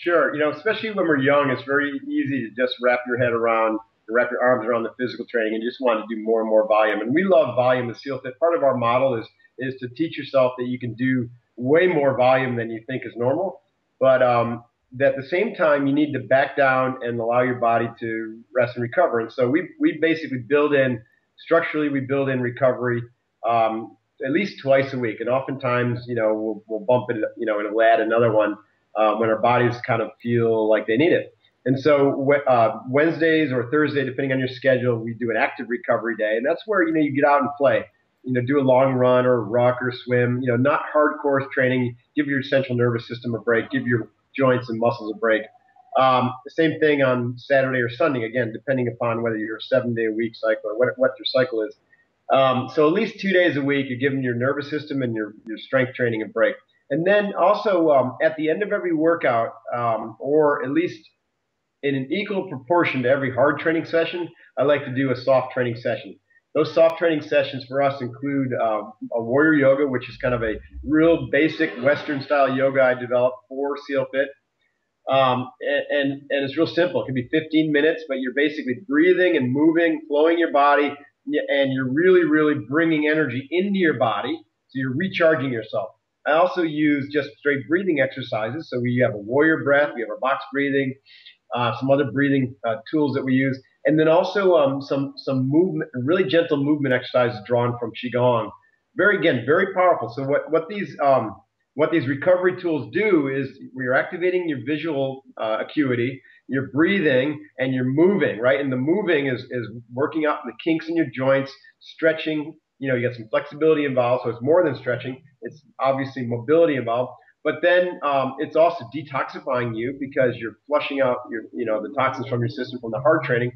Sure. Especially when we're young, it's very easy to just wrap your head around, wrap your arms around the physical training and just want to do more and more volume. And we love volume with SEAL Fit. Part of our model is to teach yourself that you can do way more volume than you think is normal. But at the same time, you need to back down and allow your body to rest and recover. And so we basically build in structurally, we build in recovery at least twice a week. And oftentimes, we'll bump it, and we'll add another one when our bodies kind of feel like they need it. And so Wednesdays or Thursday, depending on your schedule, we do an active recovery day. And that's where, you get out and play, do a long run or ruck or swim, not hardcore training. Give your central nervous system a break, give your joints and muscles a break. The same thing on Saturday or Sunday, again, depending upon whether you're a 7-day-a-week cycle or what your cycle is. So at least 2 days a week, you're giving your nervous system and your strength training a break. And then also at the end of every workout, or at least in an equal proportion to every hard training session, I like to do a soft training session. Those soft training sessions for us include a warrior yoga, which is kind of a real basic Western style yoga I developed for SEAL Fit. And it's real simple. It can be 15 minutes, but you're basically breathing and moving, flowing your body, and you're really, really bringing energy into your body. So you're recharging yourself. I also use just straight breathing exercises. So we have a warrior breath, we have our box breathing, some other breathing tools that we use, and then also some movement, really gentle movement exercises drawn from Qigong. Very powerful. So what these recovery tools do is we're activating your visual acuity, you're breathing, and you're moving, right? And the moving is working out the kinks in your joints, stretching. You got some flexibility involved, so it's more than stretching. It's obviously mobility involved. But then it's also detoxifying you because you're flushing out the toxins from your system from the hard training.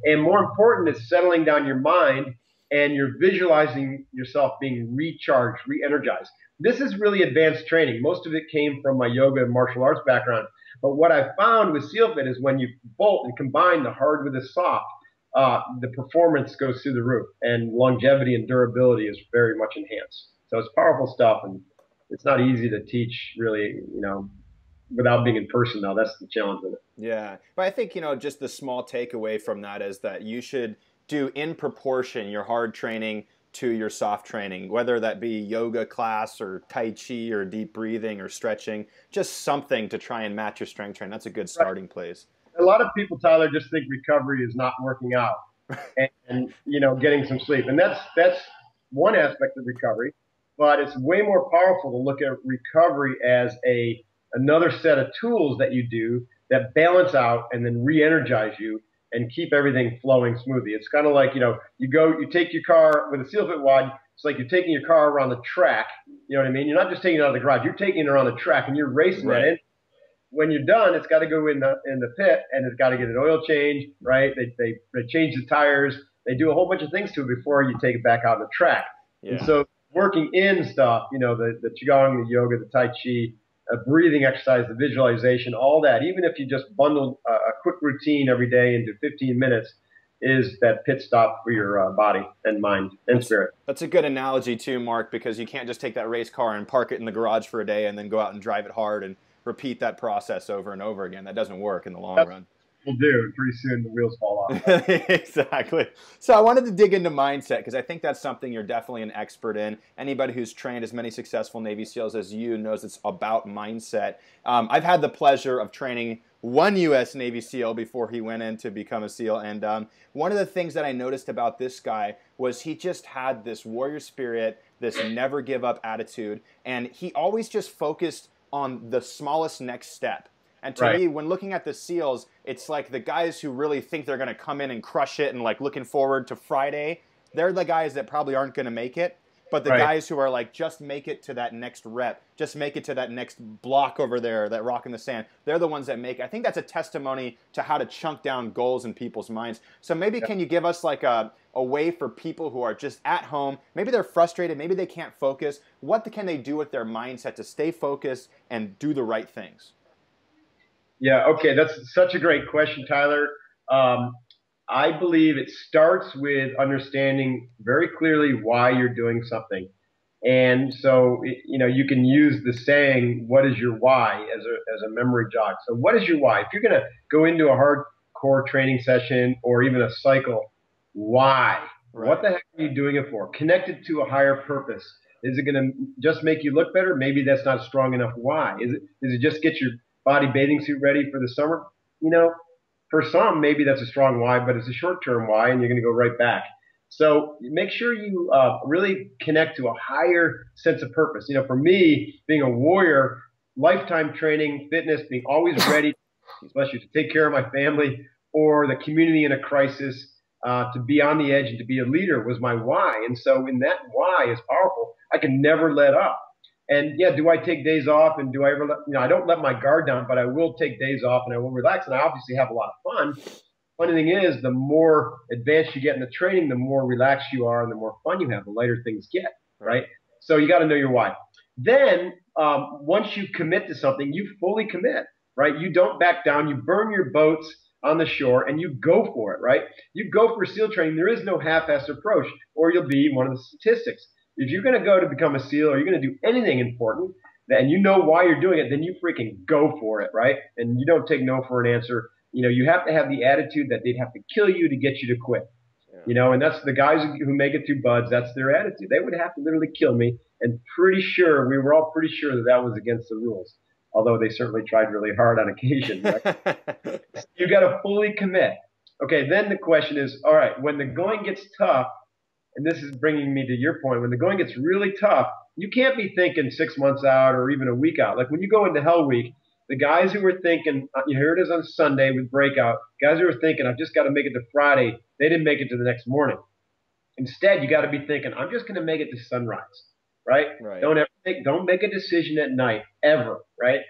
And more important is settling down your mind and you're visualizing yourself being recharged, re-energized. This is really advanced training. Most of it came from my yoga and martial arts background. But what I found with SEAL Fit is when you bolt and combine the hard with the soft, the performance goes through the roof, and longevity and durability is very much enhanced. So it's powerful stuff, and it's not easy to teach really, without being in person though. That's the challenge with it. Yeah. But I think, just the small takeaway from that is that you should do in proportion your hard training to your soft training, whether that be yoga class or Tai Chi or deep breathing or stretching, just something to try and match your strength training. That's a good starting place. A lot of people, Tyler, just think recovery is not working out and getting some sleep. And that's one aspect of recovery, but it's way more powerful to look at recovery as another set of tools that you do that balance out and then re-energize you and keep everything flowing smoothly. It's kind of like, you take your car with a SEAL Fit WOD. It's like you're taking your car around the track. You know what I mean? You're not just taking it out of the garage. You're taking it around the track and you're racing that in. When you're done, it's got to go in the pit and it's got to get an oil change, right? They change the tires. They do a whole bunch of things to it before you take it back out on the track. Yeah. And so working in stuff, the Qigong, the yoga, the Tai Chi, breathing exercise, the visualization, all that, even if you just bundle a quick routine every day into 15 minutes, is that pit stop for your body and mind and spirit. That's a good analogy too, Mark, because you can't just take that race car and park it in the garage for a day and then go out and drive it hard and repeat that process over and over again. That doesn't work in the long run. Will do. Pretty soon the wheels fall off. Exactly. So I wanted to dig into mindset because I think that's something you're definitely an expert in. Anybody who's trained as many successful Navy SEALs as you knows it's about mindset. I've had the pleasure of training one U.S. Navy SEAL before he went in to become a SEAL. And one of the things that I noticed about this guy was he just had this warrior spirit, this never give up attitude, and he always just focused on the smallest next step. And to me, when looking at the SEALs, it's like the guys who really think they're going to come in and crush it and like looking forward to Friday, they're the guys that probably aren't going to make it. But the guys who are like, just make it to that next rep, just make it to that next block over there, that rock in the sand, they're the ones that make it. I think that's a testimony to how to chunk down goals in people's minds. So maybe can you give us like a way for people who are just at home, maybe they're frustrated, maybe they can't focus, what can they do with their mindset to stay focused and do the right things? Yeah, okay, that's such a great question, Tyler. I believe it starts with understanding very clearly why you're doing something. And so, you can use the saying, what is your why, as a memory jog. So what is your why? If you're going to go into a hardcore training session or even a cycle, why? Right. What the heck are you doing it for? Connected to a higher purpose. Is it going to just make you look better? Maybe that's not strong enough. Why? Is it just get your body bathing suit ready for the summer? For some, maybe that's a strong why, but it's a short-term why, and you're going to go right back. So make sure you really connect to a higher sense of purpose. For me, being a warrior, lifetime training, fitness, being always ready, especially to take care of my family or the community in a crisis, to be on the edge and to be a leader was my why. And so in that why is powerful. I can never let up. And yeah, do I take days off and do I ever I don't let my guard down, but I will take days off and I will relax. And I obviously have a lot of fun. Funny thing is, the more advanced you get in the training, the more relaxed you are and the more fun you have, the lighter things get, right? So you got to know your why. Then once you commit to something, you fully commit, right? You don't back down. You burn your boats on the shore and you go for it, right? You go for SEAL training. There is no half-assed approach or you'll be one of the statistics. If you're going to go to become a SEAL or you're going to do anything important and you know why you're doing it, then you freaking go for it, right? And you don't take no for an answer. You have to have the attitude that they'd have to kill you to get you to quit. And that's the guys who make it through BUD/S. That's their attitude. They would have to literally kill me. And we were all pretty sure that was against the rules, although they certainly tried really hard on occasion. Right? You got to fully commit. Okay, then the question is, all right, when the going gets tough, and this is bringing me to your point, when the going gets really tough, you can't be thinking 6 months out or even a week out. Like when you go into Hell Week, the guys who were thinking, here it is on Sunday with breakout, guys who were thinking, I've just got to make it to Friday, they didn't make it to the next morning. Instead, you got to be thinking, I'm just going to make it to sunrise, right? Don't make a decision at night, ever, right?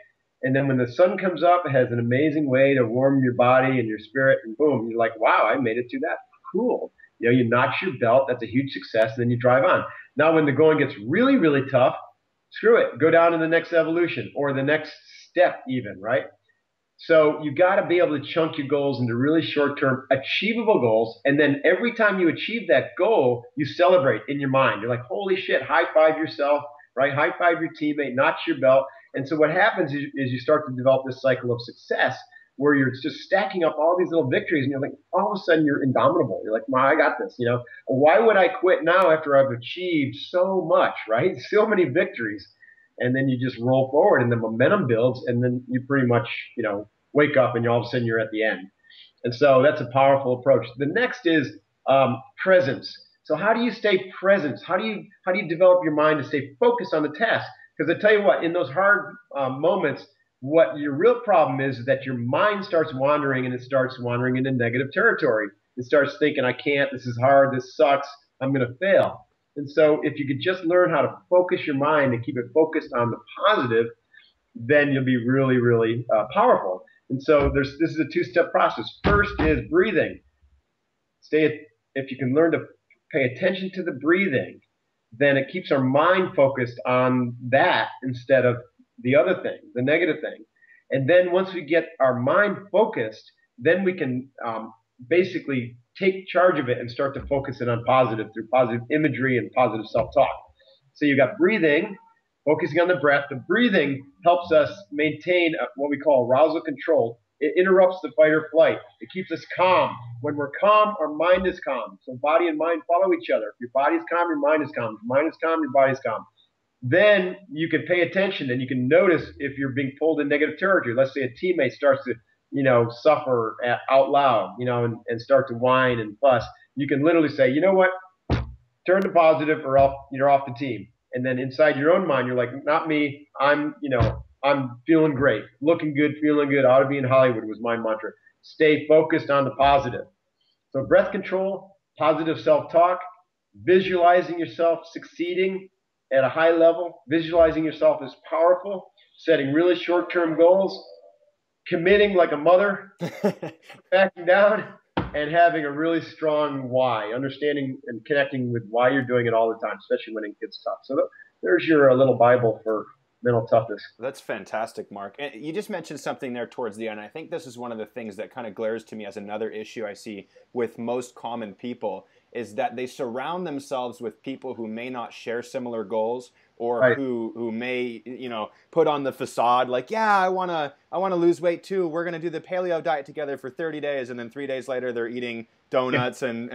And then when the sun comes up, it has an amazing way to warm your body and your spirit, and boom, you're like, wow, I made it to that. Cool. You notch your belt, that's a huge success, and then you drive on. Now, when the going gets really, really tough, screw it. Go down to the next evolution or the next step even, right? So you got to be able to chunk your goals into really short-term achievable goals. And then every time you achieve that goal, you celebrate in your mind. You're like, holy shit, high five yourself, right? High five your teammate, notch your belt. And so what happens is you start to develop this cycle of success where you're just stacking up all these little victories and you're like, all of a sudden you're indomitable. You're like, wow, I got this. Why would I quit now after I've achieved so much, right? So many victories. And then you just roll forward and the momentum builds and then you pretty much, wake up and all of a sudden you're at the end. And so that's a powerful approach. The next is presence. So how do you stay present? How do you develop your mind to stay focused on the task? Because I tell you what, in those hard moments, what your real problem is that your mind starts wandering and it starts wandering into negative territory. It starts thinking, I can't, this is hard, this sucks, I'm going to fail. And so if you could just learn how to focus your mind and keep it focused on the positive, then you'll be really, really powerful. And so this is a two-step process. First is breathing. If you can learn to pay attention to the breathing, then it keeps our mind focused on that instead of the other thing, the negative thing. And then once we get our mind focused, then we can basically take charge of it and start to focus it on positive through positive imagery and positive self-talk. So you got breathing, focusing on the breath. The breathing helps us maintain what we call arousal control. It interrupts the fight or flight. It keeps us calm. When we're calm, our mind is calm. So body and mind follow each other. If your body's calm, your mind is calm. If your mind is calm, your body's calm. Then you can pay attention and you can notice if you're being pulled in negative territory. Let's say a teammate starts to, suffer out loud, and start to whine and fuss. You can literally say, you know what? Turn to positive or else you're off the team. And then inside your own mind, you're like, not me. I'm feeling great, looking good, feeling good. I ought to be in Hollywood was my mantra. Stay focused on the positive. So breath control, positive self-talk, visualizing yourself succeeding at a high level, visualizing yourself as powerful, setting really short-term goals, committing like a mother, backing down, and having a really strong why, understanding and connecting with why you're doing it all the time, especially when it gets tough. So there's your little Bible for mental toughness. That's fantastic, Mark. And you just mentioned something there towards the end. I think this is one of the things that kind of glares to me as another issue I see with most common people. is that they surround themselves with people who may not share similar goals, or Right. who may, put on the facade like, yeah, I want to lose weight too. We're going to do the paleo diet together for 30 days. And then 3 days later, they're eating donuts and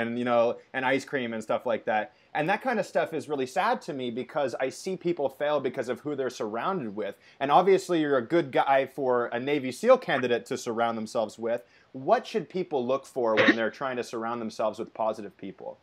ice cream and stuff like that. And that kind of stuff is really sad to me, because I see people fail because of who they're surrounded with. And obviously you're a good guy for a Navy SEAL candidate to surround themselves with. What should people look for when they're trying to surround themselves with positive people?